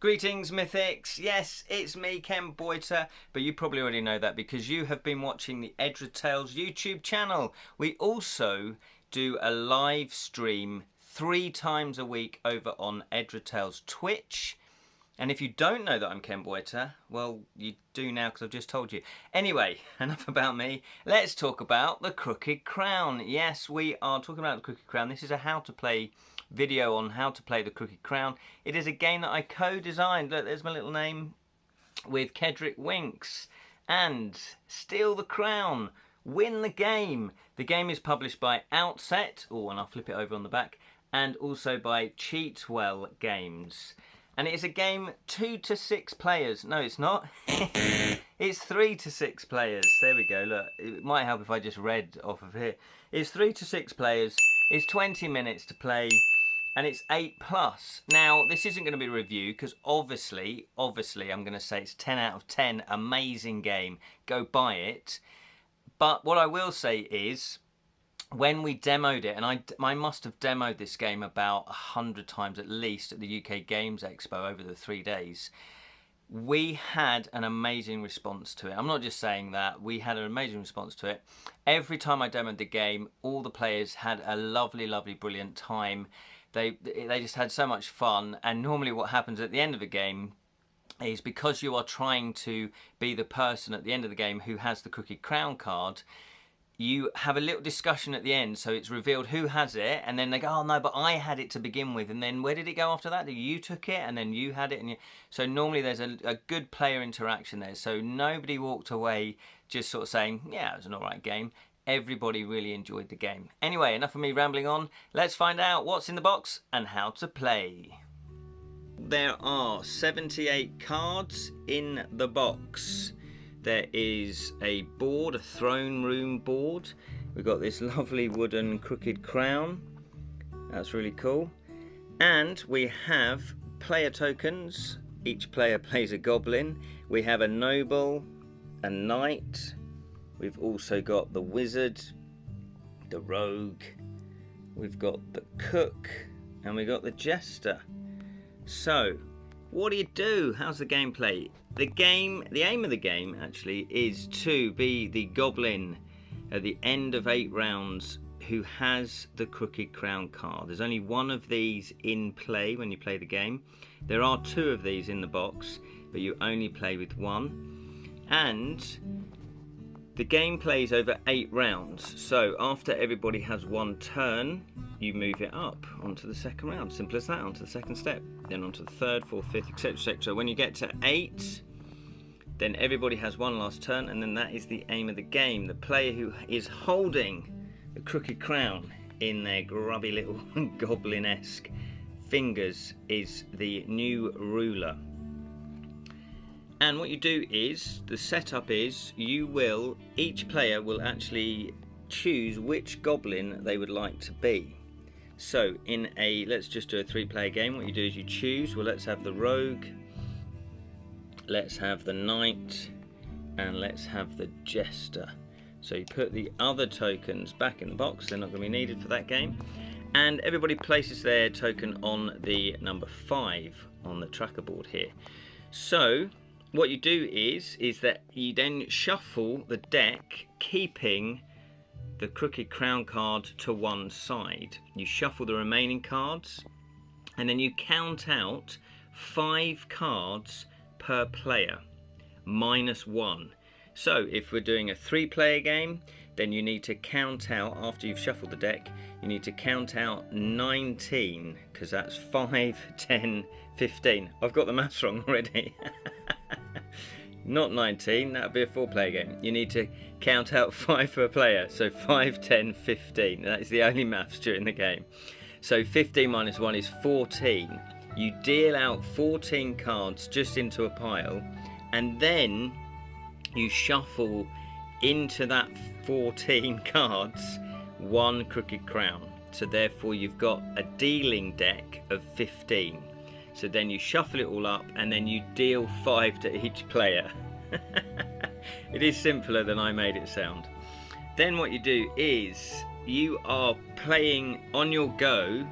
Greetings, Mythics. Yes, it's me, Ken Boyter, but you probably already know that because you have been watching the Edward Tales YouTube channel. We also do a live stream 3 times a week over on Edward Tales Twitch. And if you don't know that I'm Ken Boyter, well, you do now because I've just told you. Anyway, enough about me. Let's talk about the Crooked Crown. Yes, we are talking about the Crooked Crown. This is a how to play video on how to play the Crooked Crown. It is a game that I co-designed. Look, there's my little name with Kedric Winks. And steal the crown. Win the game. The game is published by Outset. Oh, and I'll flip it over on the back. And also by Cheatwell Games. And it is a game 2 to 6 players. No, it's not. It's 3 to 6 players. There we go. Look, it might help if I just read off of here. It's 3 to 6 players. It's 20 minutes to play. And it's 8+. Now, this isn't going to be a review because obviously, I'm going to say it's 10 out of 10. Amazing game. Go buy it. But what I will say is, when we demoed it, and I must have demoed this game about 100 times at least at the UK Games Expo over the 3 days, we had an amazing response to it. I'm not just saying that, we had an amazing response to it. Every time I demoed the game, all the players had a lovely, lovely, brilliant time. They just had so much fun, and normally what happens at the end of the game is because you are trying to be the person at the end of the game who has the Crooked Crown card, you have a little discussion at the end, so it's revealed who has it, and then they go, oh no, but I had it to begin with, and then where did it go after that? You took it, and then you had it, and so normally there's a good player interaction there, so nobody walked away just sort of saying, yeah, it was an alright game. Everybody really enjoyed the game. Anyway, enough of me rambling on. Let's find out what's in the box and how to play. There are 78 cards in the box. There is a board, a throne room board. We've got this lovely wooden Crooked Crown. That's really cool. And we have player tokens. Each player plays a goblin. We have a noble, a knight. We've also got the wizard, the rogue. We've got the cook, and we've got the jester. So, what do you do? How's the gameplay? The aim of the game actually is to be the goblin at the end of 8 rounds who has the Crooked Crown card. There's only one of these in play when you play the game. There are 2 of these in the box, but you only play with 1. And the game plays over 8 rounds. So after everybody has 1 turn, you move it up onto the second round. Simple as that, onto the second step. Then onto the third, fourth, fifth, etc, etc. When you get to 8, then everybody has 1 last turn, and then that is the aim of the game. The player who is holding the Crooked Crown in their grubby little goblin-esque fingers is the new ruler. And what you do is, the setup is, each player will actually choose which goblin they would like to be. So let's just do a 3-player game. What you do is you choose, well, let's have the rogue, let's have the knight, and let's have the jester. So you put the other tokens back in the box, they're not going to be needed for that game. And everybody places their token on the number 5 on the tracker board here. So what you do is that you then shuffle the deck, keeping the Crooked Crown card to one side. You shuffle the remaining cards, and then you count out 5 cards per player, -1. So if we're doing a 3-player game, then you need to count out, after you've shuffled the deck, you need to count out 19, because that's 5, 10, 15. I've got the maths wrong already. Not 19, that would be a 4-player game. You need to count out 5 per player, so 5, 10, 15. That is the only maths during the game. So 15 minus 1 is 14. You deal out 14 cards just into a pile, and then you shuffle into that 14 cards 1 Crooked Crown. So therefore you've got a dealing deck of 15. So then you shuffle it all up, and then you deal 5 to each player. It is simpler than I made it sound. Then what you do is you are playing on your go.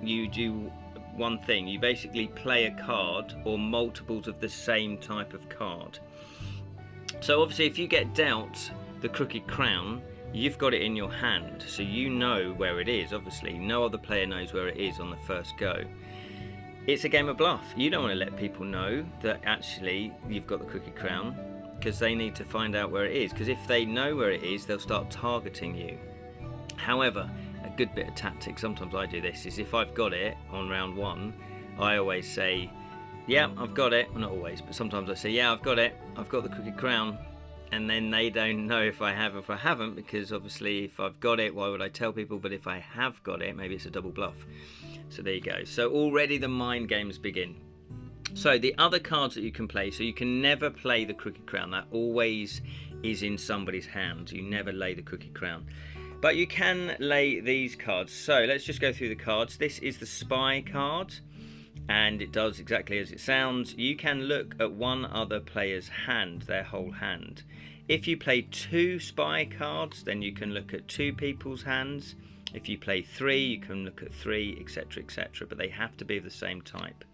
You do one thing. You basically play a card or multiples of the same type of card. So obviously if you get dealt the Crooked Crown, you've got it in your hand, so you know where it is. Obviously no other player knows where it is on the first go. It's a game of bluff. You don't want to let people know that actually you've got the Crooked Crown, because they need to find out where it is, because if they know where it is, they'll start targeting you. However, a good bit of tactic, sometimes I do this, is if I've got it on round 1, I always say, yeah, I've got it. Well, not always, but sometimes I say, yeah, I've got it, I've got the Crooked Crown. And then they don't know if I have or if I haven't, because obviously if I've got it, why would I tell people? But if I have got it, maybe it's a double bluff. So there you go. So already the mind games begin. So the other cards that you can play, so you can never play the Crooked Crown. That always is in somebody's hand. You never lay the Crooked Crown. But you can lay these cards. So let's just go through the cards. This is the Spy card, and it does exactly as it sounds. You can look at one other player's hand, their whole hand. If you play 2 Spy cards, then you can look at 2 people's hands. If you play 3, you can look at 3, etc, etc, but they have to be of the same type.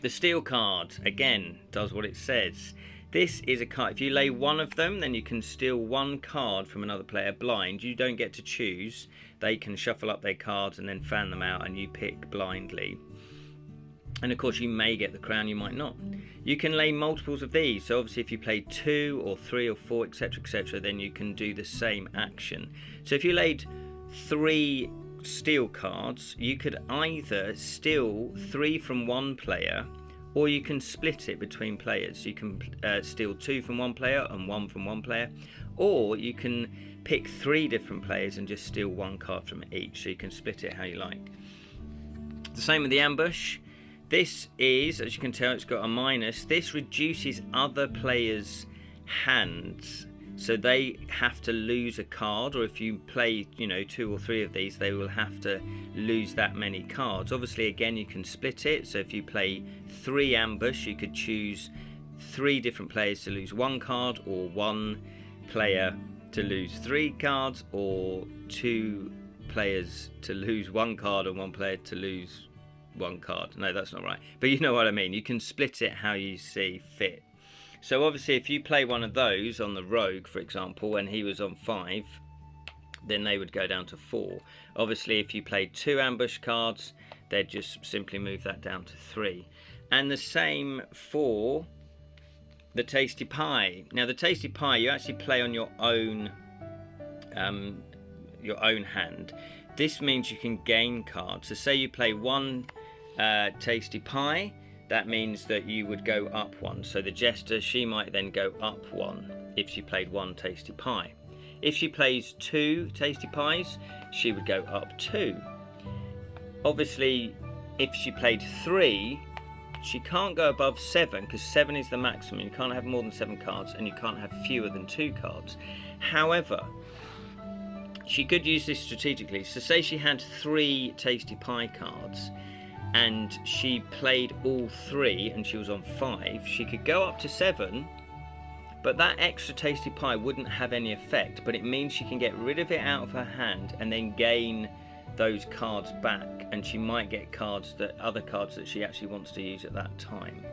The Steal card, again, does what it says. This is a card. If you lay one of them, then you can steal 1 card from another player blind. You don't get to choose. They can shuffle up their cards and then fan them out, and you pick blindly. And of course you may get the crown, you might not. You can lay multiples of these, so obviously if you play 2 or 3 or 4, etc, etc, then you can do the same action. So if you laid 3 steal cards, you could either steal 3 from one player, or you can split it between players. You can steal 2 from one player and 1 from one player, or you can pick 3 different players and just steal 1 card from each, so you can split it how you like. The same with the ambush. This is, as you can tell, it's got a minus. This reduces other players' hands, so they have to lose a card, or if you play, 2 or 3 of these, they will have to lose that many cards. Obviously, again, you can split it. So if you play 3 ambush, you could choose 3 different players to lose 1 card, or 1 player to lose 3 cards, or 2 players to lose 1 card and 1 player to lose 1 card. No, that's not right, but you know what I mean. You can split it how you see fit. So obviously if you play one of those on the rogue, for example, when he was on 5, then they would go down to 4. Obviously if you played 2 ambush cards, they'd just simply move that down to 3. And the same for the Tasty Pie. Now the Tasty Pie, you actually play on your own hand. This means you can gain cards. So say you play 1 Tasty Pie, that means that you would go up 1. So the Jester, she might then go up 1 if she played 1 Tasty Pie. If she plays 2 Tasty Pies, she would go up 2. Obviously, if she played 3, she can't go above 7, because 7 is the maximum. You can't have more than 7 cards, and you can't have fewer than 2 cards. However, she could use this strategically. So say she had 3 Tasty Pie cards and she played all 3 and she was on 5, she could go up to 7, but that extra Tasty Pie wouldn't have any effect, but it means she can get rid of it out of her hand and then gain those cards back, and she might get other cards that she actually wants to use at that time.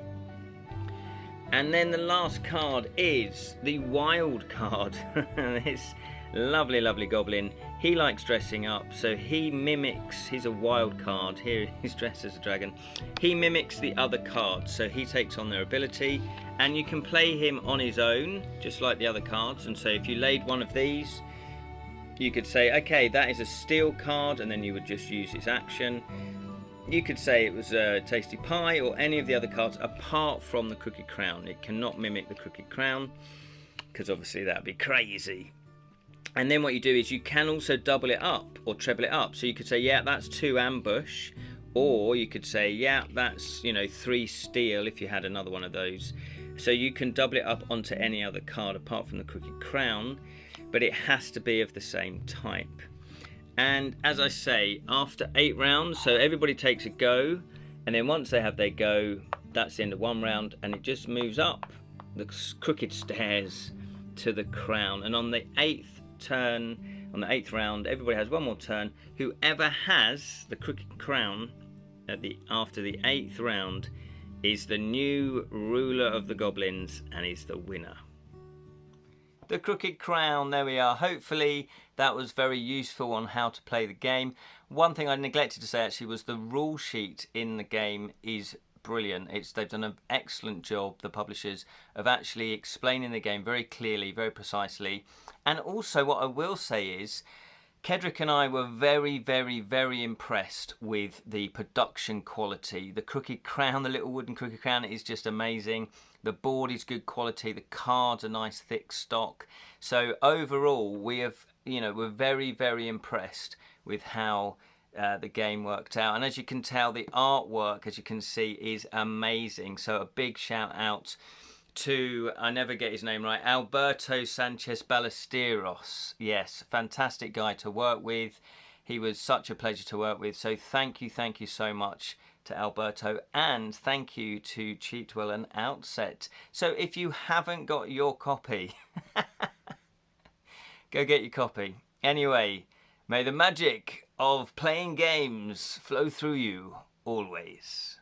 And then the last card is the Wild card. This lovely goblin, he likes dressing up, so he mimics, he's a wild card, here he's dressed as a dragon, he mimics the other cards, so he takes on their ability, and you can play him on his own just like the other cards. And so if you laid one of these, you could say, okay, that is a steal card, and then you would just use its action. You could say it was a Tasty Pie or any of the other cards apart from the Crooked Crown. It cannot mimic the Crooked Crown, because obviously that would be crazy. And then what you do is you can also double it up or treble it up. So you could say, yeah, that's 2 ambush, or you could say, yeah, that's 3 steal if you had another one of those. So you can double it up onto any other card apart from the Crooked Crown, but it has to be of the same type. And as I say, after 8 rounds, so everybody takes a go, and then once they have their go, that's the end of 1 round, and it just moves up the crooked stairs to the crown. And on the 8th turn, on the 8th round, everybody has 1 more turn. Whoever has the Crooked Crown after the 8th round is the new ruler of the goblins, and is the winner. The Crooked Crown, there we are. Hopefully that was very useful on how to play the game. One thing I neglected to say actually was the rule sheet in the game is brilliant. They've done an excellent job, the publishers, of actually explaining the game very clearly, very precisely. And also what I will say is, Kedric and I were very, very, very impressed with the production quality. The Crooked Crown, the little wooden Crooked Crown, is just amazing. The board is good quality. The cards are nice, thick stock. So overall, we're very, very impressed with how the game worked out. And as you can tell, the artwork, as you can see, is amazing. So a big shout out to, I never get his name right, Alberto Sanchez Ballesteros. Yes, fantastic guy to work with. He was such a pleasure to work with. So thank you so much to Alberto, and thank you to Cheatwell and Outset. So if you haven't got your copy, go get your copy. Anyway, may the magic of playing games flow through you always.